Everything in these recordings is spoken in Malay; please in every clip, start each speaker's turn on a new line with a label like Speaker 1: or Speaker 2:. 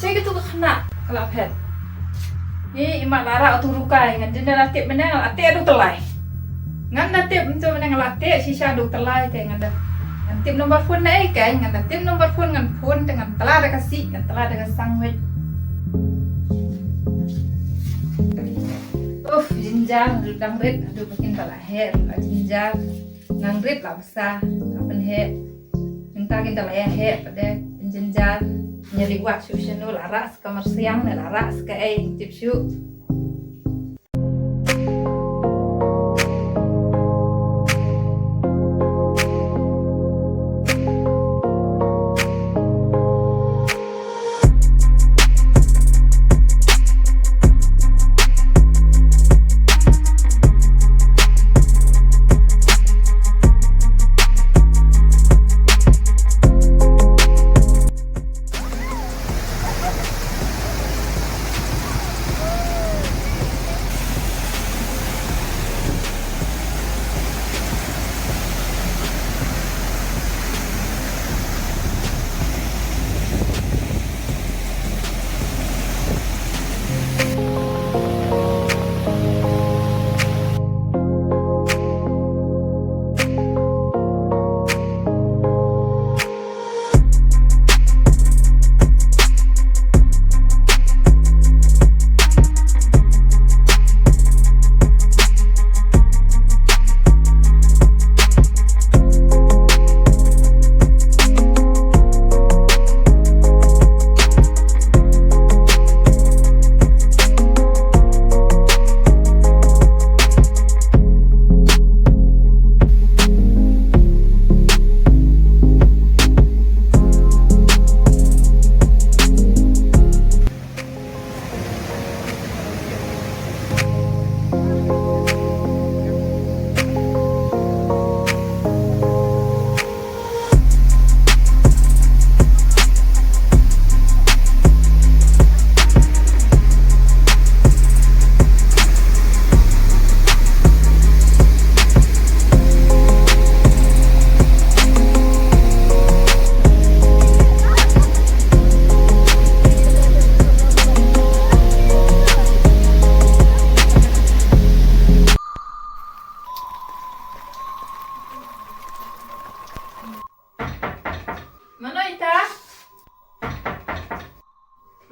Speaker 1: Saya gitu kena kalau pet. Ni imak lara tu rukai ngan jenda latip menang latip adu telai. Ngan latip untuk menang latip sisa adu telai teh ngan dah. Ngan tim nomor phone naik kan ngan tim nomor phone ngan phone dengan telah ada kasih ngan telah ada sangwet. Jinjang dang rit adu bikin telah her jinjang nang rit lah besar kapan her. Minta kita lah ya her pada jinjang nyari buat susah nu laras kamar siang laras ke tip syuk.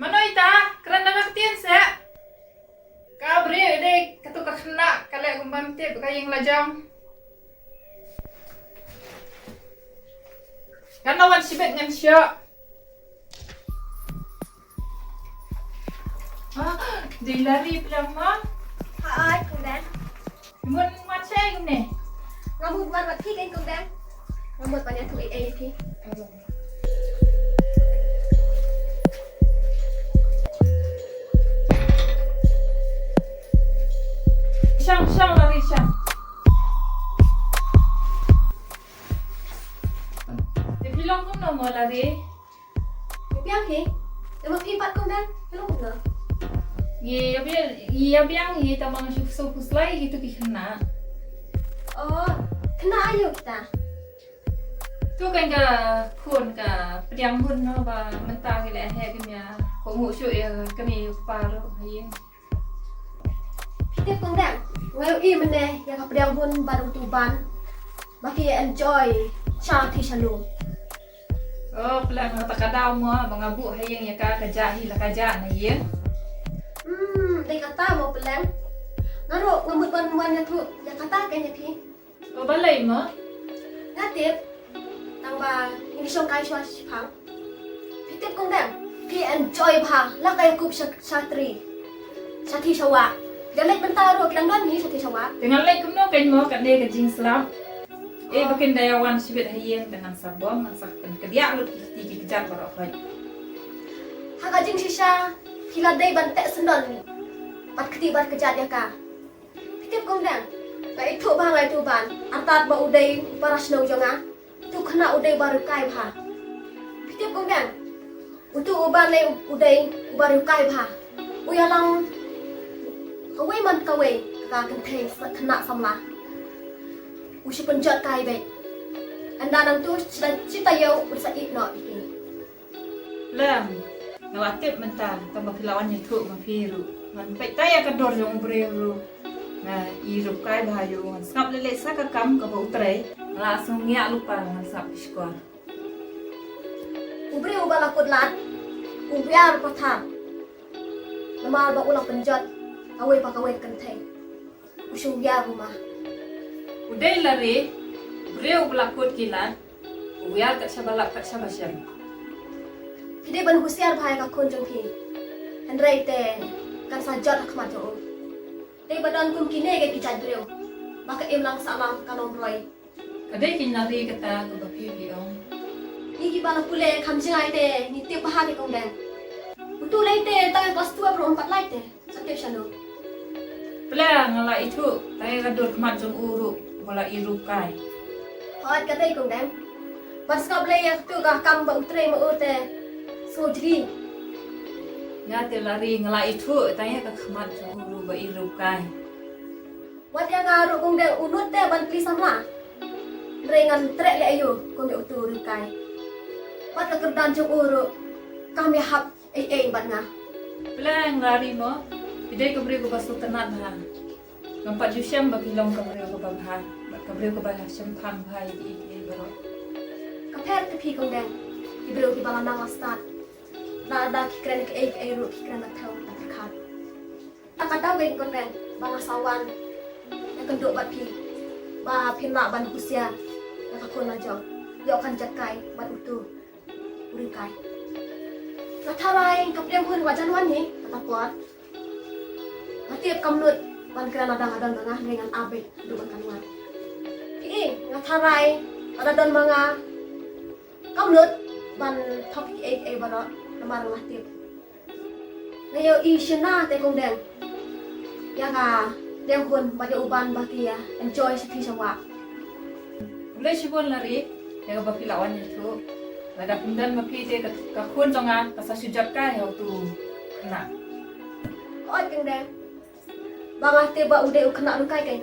Speaker 1: Manoita, kerana ngertiin saya. Kau beri dek ketukar kena kalau gumbang tip kayang lajang. Karena wan sibet ngan Shwa. Jadi lari pertama.
Speaker 2: Hai, cùng đến.
Speaker 1: Muốn mặt xe không nè?
Speaker 2: Ngon mộtวันที่กันcùng đến. Ngon mộtวันนี้ถูกเอพี่
Speaker 1: Sang lari sang. Di bilang kau nak mau lari?
Speaker 2: เปียกพี่เดี๋ยวมาพี่ปัดcùng đến. Cái lúc nữa.
Speaker 1: Iya biang tamang sukus lagi gitu kena.
Speaker 2: Oh, kena ayo kita.
Speaker 1: Tu kan ka kun ka priang hun no ba mentah ke le he ke mia ko ngu syu ya kami paro hayin.
Speaker 2: พี่เต็มcùng đến. Ngay im mình nè, ya ka priang hun baru tuban. Baki enjoy cha thi shalom.
Speaker 1: Oh, pelan tak kadau mo mangabu hayin ya ka kerja hi la kerja na ye.
Speaker 2: Đây kata mau pelan. Ngaro ngamut ban-ban ya tu, ya kata kan yaพี่
Speaker 1: Oh, balai mo.
Speaker 2: Ngatip tambah ini song kai Shwa phang.พี่เต็มcùng đến.พี่enjoy phang, la kai kup satri. Sathi Shwa. Dia lek bentar ro kita don ni Sathi Shwa.
Speaker 1: Dengan lek kumno kan mo ka de ke jing selam. Bikin dayawan sibit hayin dengan sabong masak dan kedia lut ki kejar barok hai.
Speaker 2: Haga jing sisa kila day ban tek sendon ni. Bat keti bat kejat ya ka. Pitip kong dan. Ba itu bang ai tu ban. Antat ba uday paras no jonga. Tu kena uday baru kai bha. Pitip kong dan. Untuk uban le uday baru kai bha. Uyalang kawe man kawe ka kan thei kena samla. Usi penjat kai be. Anda nang tu cita yo usa ik no iki.
Speaker 1: Lam. ngelatih mentah tambah pilawan itu mafiru man petaya kador yang breru nah irup kai bahayu man skap lele sakakam ke utrai langsung ngiak lupa man sap sekolah
Speaker 2: Ubri ubah lakut lat ubiar patah Lemar ba ulang penjat kawai pa kawai kenteng usung ya rumah
Speaker 1: udah lari breu belakut kilat ubiar kat sabalak kat sabasyam
Speaker 2: Pide ban husiar bahaya ka kunjung hi Hendrai te kan sajat hak majo Te badan kum kine ke kijat breu maka im lang salam kanom roy
Speaker 1: kadai kinari kata ke bapi biong
Speaker 2: Ni ki bala pule kham jingai te ni te bahari kong den Utu lai te tang kelas 2 pro 4 lai te satip shano
Speaker 1: Pelang ngala itu, saya kadur kemat jom uruk, bola iruk kai.
Speaker 2: Hot katai kong den Ban skap lai ya tu ka kam ba utre ma ute Sojri
Speaker 1: Ya te lari ngala itu, tanya ke kemat jom uruk ba iruk kai.
Speaker 2: Wat yang ngaru kong den unut te ban pli sama Rengan trek le ayo kong de utu rikai Wat ka kerdan jong uruk kami hap ban nga
Speaker 1: Pelang lari mo, bidai ke beri ke basu tenat bah. Nampak jusyam bagi long ke beri ke bah. Ke beri ke bah sempang bah di berot.
Speaker 2: Kapher ke pi kong den Ibro ki bala nang start Na ada ki kren ke ru ki kren atau terkat Takadaw gen kong den bala sawan yang kenduk bat pi ba pina ban husia yang kakon aja yo kan jakai ban utu urikai Natarai kapdem hun wajan wan ni katapuat Matiap kamnut ban kren adang-adang ngah dengan abet duban kanwan Pi natarai adang mga kamnut ban topik barot namar matiap Ngayo isyana te kong den yang dem hun pada uban bakia enjoy seti sawa
Speaker 1: Mulai sibon lari, ya ke bapi lawan itu. Ada pundan bapi te ke kun jonga, ke sasujat kai hau tu kena.
Speaker 2: Oi keng den bangah te ba ude u kena rukai kai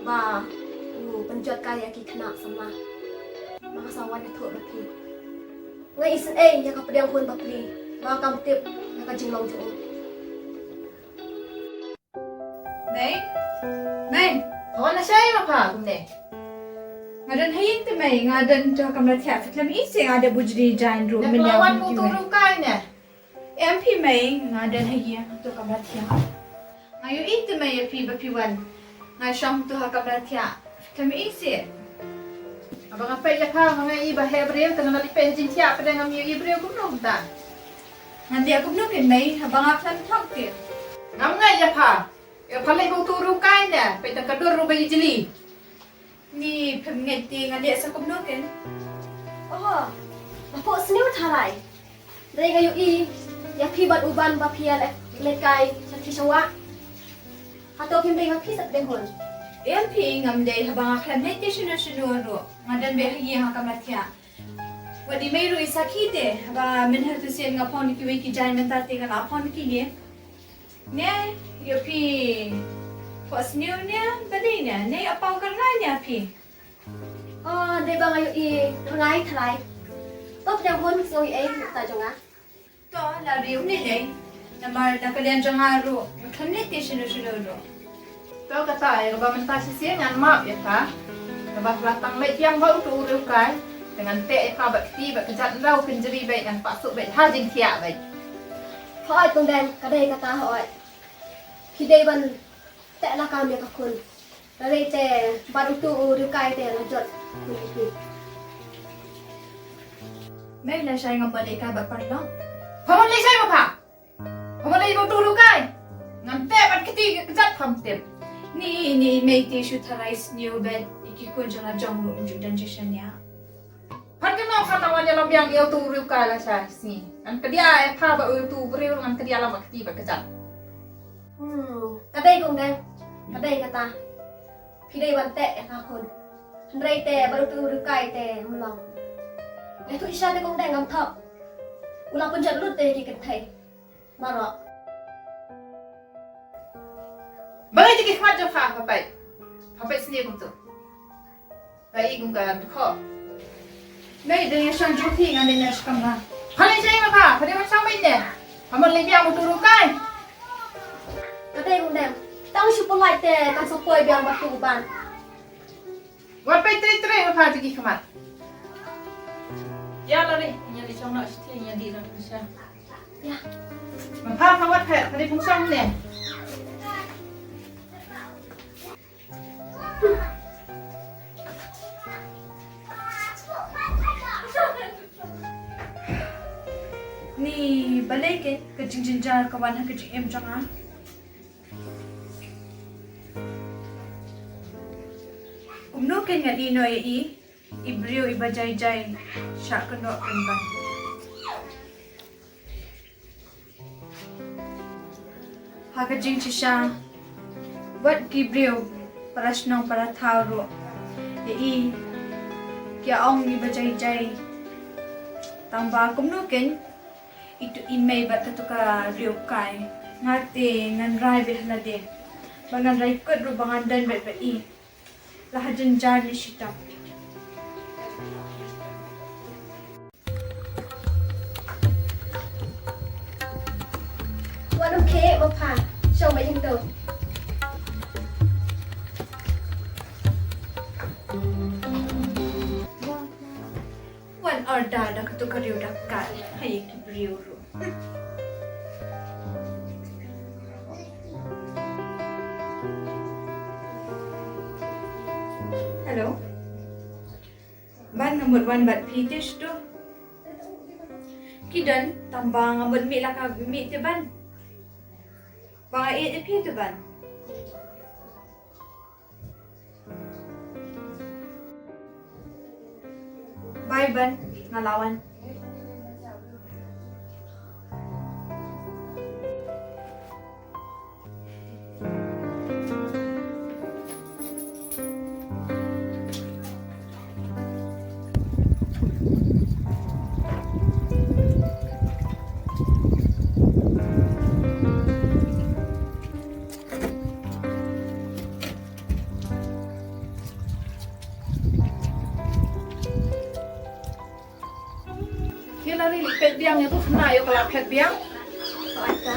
Speaker 2: ba penjot kaya ki kena sama bangah sawan itu bapi ngai isen ya ka pedang hun bapi ba kam tip ya ka jinglong jo
Speaker 1: Nei, kawan saya apa kumne? Ngadan hayin te mai, ngadan tu kamera tiap. Film isi ada bujri jain ru menyau.
Speaker 3: Lawan motor rukai ne.
Speaker 1: MP mai ngadan hayin tu kamera tiap. Ngayu itu mai pi bapiwan. Ngai syam tu kamera tiap. Film isi.
Speaker 3: Abang apa ya pa mga iba hebreo tengah nalipen jintia pada ngam yu ibreo kumno ta.
Speaker 1: Nanti aku mungkin mai abang apa tak ke?
Speaker 3: Ngam ngai ya pa. Ya palai motor rukai ne. Pe tang kadur ru bayi jeli.
Speaker 1: Ni pemngeti ngadik sa mungkin.
Speaker 2: oh bapo seniu tharai dai ngayo i ya pi bat uban ba pia lekai seti sawa atau pim dai ngapi sak den hon
Speaker 1: MP ngam dai habang aklam neti shinu ru. Ngadan be hayi ha kamatia. Wadi mai ru isakite haba min hatu sen ngapon ki weki jain mentate kan apon ki ye. Ne yo pi Pas new niya, bali niya. Nay apaw ka nga niya, pi.
Speaker 2: oh dai ba ngayo i ngai tharai top jang hon so i ta jonga
Speaker 1: To, lari yung nilay. Namar nakalian dyan nga ro. Makamniti sinu ro.
Speaker 3: Kau kata ya ba mentasi siang ngan map ya pa. Ba latang mai tiang ba tu rukai. Dengan te pa ba ti ba kejat rau penjeri baik ngan pasuk baik ha jing tia baik.
Speaker 2: hoi kong den kadai kata hoi pidai ban te la kam ya ka kun dai te baru tu rukai te la jot
Speaker 1: May na siya nga balik ka ba parang?
Speaker 3: Paman lay sai pa. Paman lay mo tu rukai. Ngan te ba kiti kejat pam tip.
Speaker 1: Ni may tissue tarais new bed. Ikikun dyan na jong room dyan siya niya.
Speaker 3: Pan kenal kanawan yang biang il tu rukai lah saya si. Ngan kedia pa ba tu breu ngan kedia lama kiti ba kejat.
Speaker 2: kadai kong den kadai kata pidai ban te ya ka kun dai te baru tu rukai te mulang itu isya te kong den ngam thap ulang penjat lut te ki kentai maro
Speaker 3: Balai jadi kmat jo pa papai. Papai sendiri tu. Baik gum kan kho.
Speaker 1: May, dyan siya juti nga din na siya kama.
Speaker 3: Halay siya yung maka. Pwede mo siyang main eh. Kamu lebih yang turun kai.
Speaker 2: Kadai kong dem. Tang super light te tang sopoy biang batu ban.
Speaker 3: Buat pay tri maka pergi kemat. Ya lari. Yang di chong nak sih yang di nak siya.
Speaker 2: Ya.
Speaker 3: Maka kawat pay. Pwede pun siyang ni.
Speaker 1: Ni balik ke jinjar kawan ha kecing em jangan. Umno ken ngat ino ibrio ibajay syak keno kan. Ha kecing sisa buat kibrio parasnong para tharo. Kya ong ibajay tambah kumno ken itu imay bat ka riu kai ngate ngan rai be halade bangan rai kot ru bangan dan be i lahajan jar ni shita
Speaker 2: Wan okay ma pan. Show mai jing tu.
Speaker 1: wan arda da tu ka riu dak kai hai ki riu ru Hello ban ngamut wan bat pitish tu kidan tambang ngamut mi la ka mi te ban bang e pi tu ban Bye ban ngalawan
Speaker 3: Kira lari lipet biang itu kena yo kalau pet biang.
Speaker 2: Ada.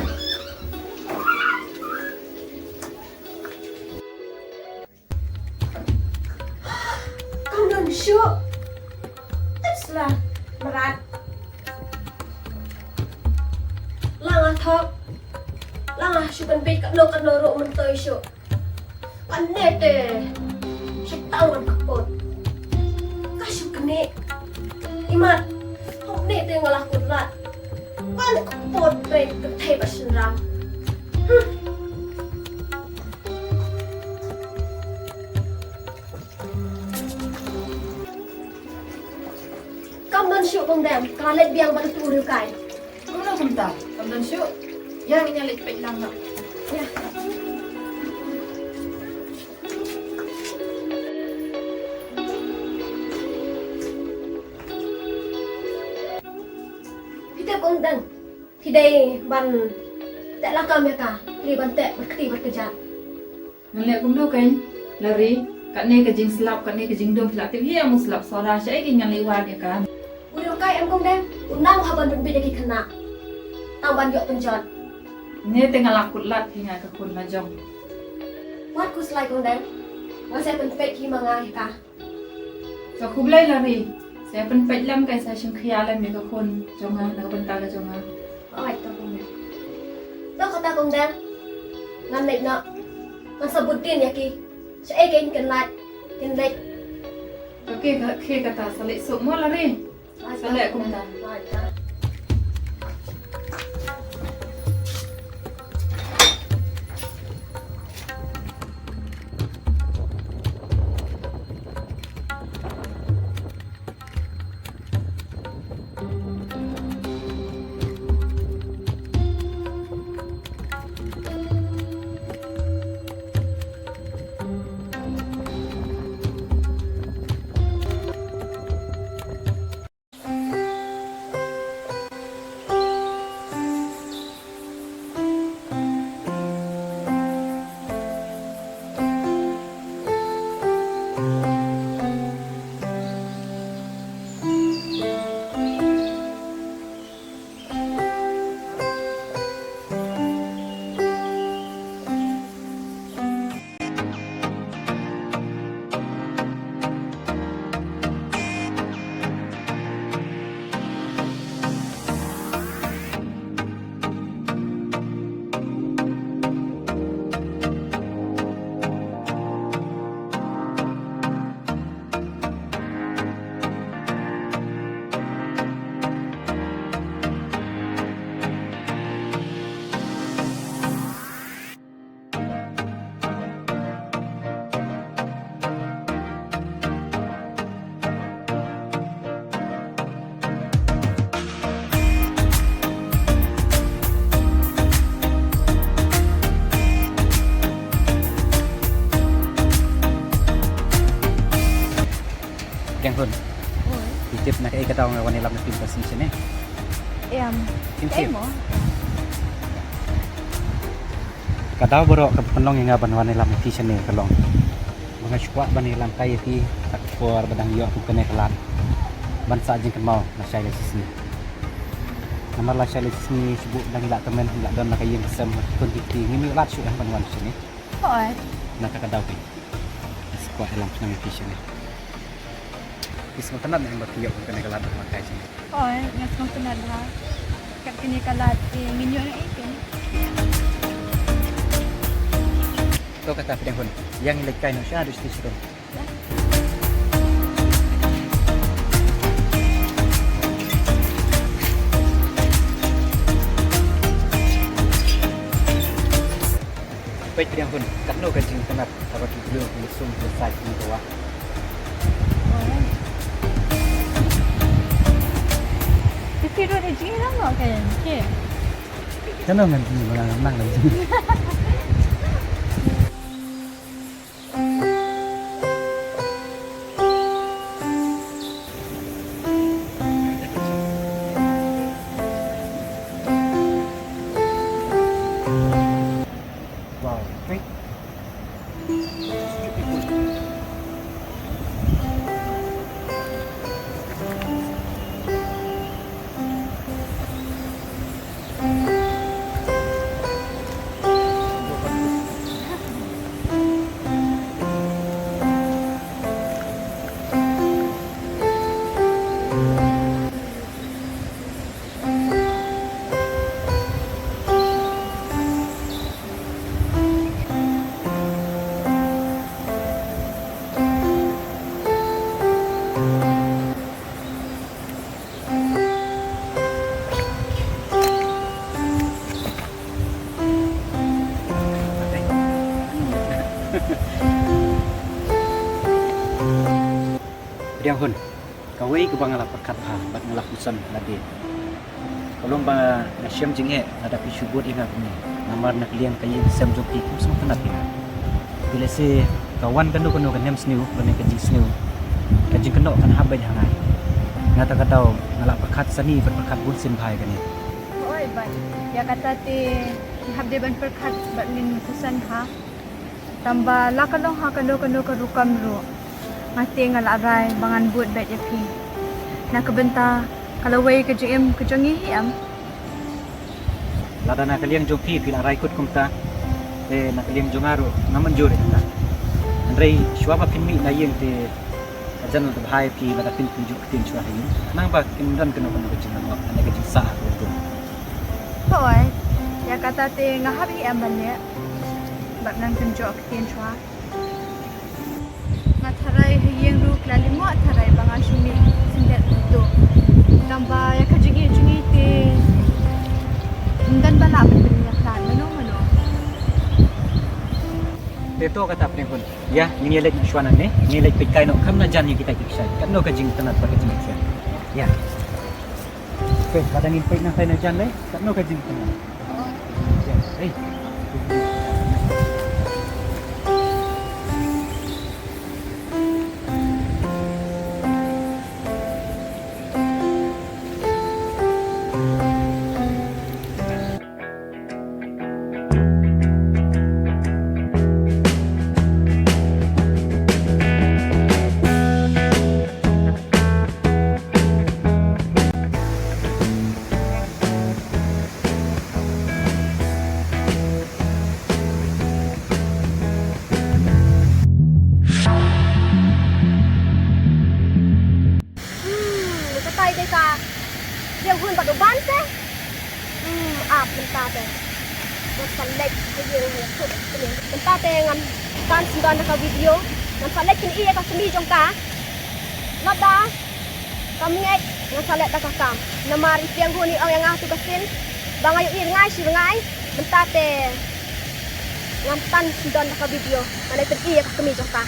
Speaker 2: Kau don syuk. Teslah berat. Lang thok. Lang syuk ben bit kat lo mentoi syuk. Ane te. Syuk tahu kan kepot. Kau syuk kene. Imat. Ni tu yang laku lat. Mana kepot break ke tebas senram. Kamu dan syuk pembem. Kalet biang pada turun kai.
Speaker 3: Kamu nak sebentar. Kamu dan syuk. Yang ini lipet lang nak.
Speaker 2: Ya. Pun dan hidai ban tak lakam ya ka hidai ban tak berketi berkejap
Speaker 3: Ngalek kumdu kan lari kat ni ke jing selap kat ni ke jing dom selap TV yang selap suara saya ingin yang lewat ya kan
Speaker 2: udah kai em kong dan unang haban ben beda ki kena tang ban yok penjot
Speaker 3: ni tengah lakut lat hingga ke kun majong
Speaker 2: wat ku selai kong dan ngan saya pen pet ki manga ya ka
Speaker 3: so aku belai lari saya pen pet lam kai saya syengkhialan ni ke kun jonga nak bentar ke jonga
Speaker 2: oi to kong dan tok kata kong dan ngan nek nak ngan sebutin ya ki saya kain kenlat kenlek
Speaker 3: okey kata salik semua lari salik aku minta
Speaker 2: oi ta
Speaker 4: titip na kay kataw nga wala na pintas ni sini.
Speaker 1: Kayak mo.
Speaker 4: Kataw boro ka penlong nga ban wala na ti sini kalong. Mga Shwa ban lam kay ti tak for badang yo ku kene kalat. Ban sa jing kan mau na syai le sini. Namar la syai le sini sebut dang ila temen ila don na kay yang sem kun ti ngimi lat syu ban wan sini.
Speaker 1: Oi.
Speaker 4: Na ka kadaw pi. Shwa lam nang ti sini. Ismo tanat yang bertiup kene kalat makai sini.
Speaker 1: Oi, ngas mo tunad ha. Kat kini kalat nginyo na ikin.
Speaker 4: Kau kata pedang pun yang lekai no syah dus tisu. Baik pedang pun kat no kajing tanat apa tu langsung selesai ni bawa.
Speaker 1: Tidur di sini lama kan? Okey.
Speaker 4: Kan ngan ni menang lagi. Wow, baik. Dia hun. Kawai ke bangala perkat ha, bat ngalak usan lagi. Kalau ba na syam jinge ada pi syubut ingat ni. Namar nak lian kayin sam joki kum semua kena pina. Bila se kawan kanu kan nem sniu, bane kajing sniu. Kajing keno kan habai hangai. Ngata katau ngalak perkat sani perkat bun sim bhai kan ni.
Speaker 1: Oi, bai. Ya kata ti habde ban perkat bat min kusan ha. Tambah lakalong ha kanu ka rukam ru. Mati ngalarai bangan buat bet yapi. Nak kebenta kalau wei kejim kejongi hiam.
Speaker 4: Lada nak liang joki pila rai kut kumta. Nak liang jongaru naman jure ta. Andrei Shwa ba pinmi na yeng te ajan tu bhai pi lada pin juk tin Shwa hin. Nang ba kindan kanu kejing na ana kejing sa tu.
Speaker 1: Oi. Ya kata ti ngahab hiam banyak. Bat nang kenjok tin Shwa. Tarai yang ru klali mo tarai bangan sumi sindet tu. Tambah ya kajigi jungi te dan bala ben kan mano.
Speaker 4: Teto kata apa pun. Ya, ini lek Shwa ni, ini lek pikai no kam na jan kita kisah. Kan no kajing tanat pa kajing kisah. Ya. Okey, kadang ni pik na sai na jan le, kan no kajing tanat. Ya, hey.
Speaker 2: Dia hun pada bante. Ap benta te. Nak select dia ni tu. Benta te ngan tan sundan ka video. Ngan select ni ia ka semi jong ka. Nada. Kami ngai ngan select ka kam. Namar tiang hun ni ang yang tu kasin. Bangayu ir ngai si ngai. Benta te ngan tan sundan ka video. Ngan te ia ka semi jong ka.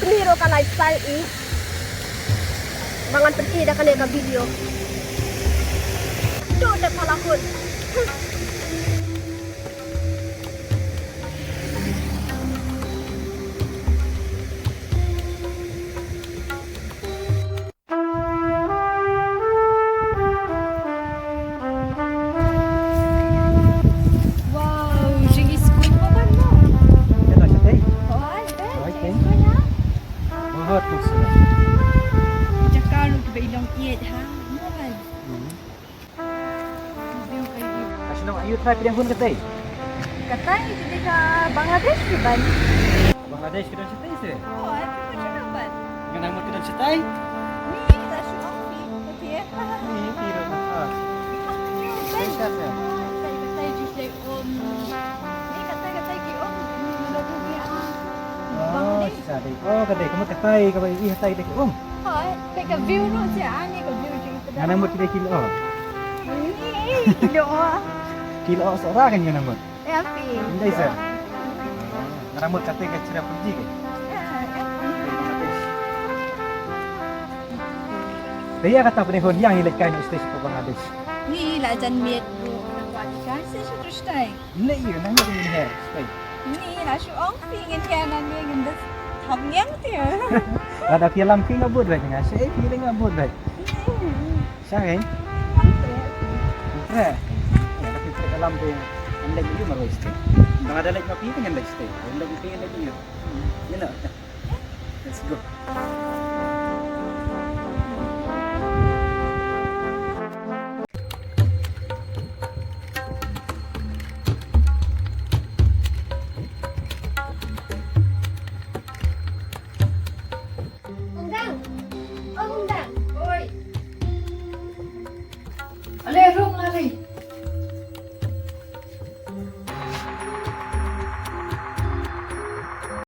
Speaker 2: Niro ka lifestyle Bangan pergi dah kena ke video. Tuh dah palakut.
Speaker 1: Wow, segi school pa ba mo?
Speaker 4: Yan na siya, tay.
Speaker 1: Oh, ada.
Speaker 4: Okay.
Speaker 1: Sekolah.
Speaker 4: Mahal po sila.
Speaker 1: Cakap lu ke ilong iet ha. Mohon. Dia kayu.
Speaker 4: Kasi nung ayu try pinang hun ka, tay.
Speaker 1: Katanya jadi ke Bangladesh ke ban?
Speaker 4: Bangladesh ka doon siya, tay, sir.
Speaker 1: Oh, aku macam apa?
Speaker 4: Nga naman ka doon siya, tay.
Speaker 1: Ni dah syuk ni. Okey.
Speaker 4: Ini, tiro na. Ah,
Speaker 1: Baik.
Speaker 4: siya, sir.
Speaker 1: Saya jadi om. Ni kata ki om. Lagu ni
Speaker 4: Oh, siya, tay. Oh, kaday, kamu katay, kabay, ihatay, tay,
Speaker 1: Hai, dekat view tu je ani ke view je kita.
Speaker 4: Nga naman kita kilo.
Speaker 1: Ni kilo ah.
Speaker 4: Kilo seorang kan nga naman.
Speaker 1: Eh api.
Speaker 4: Hindi, sir. Nga naman katay ka sila pergi ka. Kaya kata penihon yang hilak kain station ke Bangladesh.
Speaker 1: Ni lah jan miet tu nak buat ikan saya terus dai.
Speaker 4: Hindi yun, nang yun yung hair. Stay.
Speaker 1: Ni lah syuk ong pingin kan ni ngendas tham yang dia.
Speaker 4: Ada film king ngabut baik nga. Siya feeling ngabut baik. Siya kan? Pre. Ya, tapi pre alam tu ang lagi yun marway stay. Mga dalag mapi pengen lagi stay. Ang lagi pengen lagi yun. Yan na. Let's go.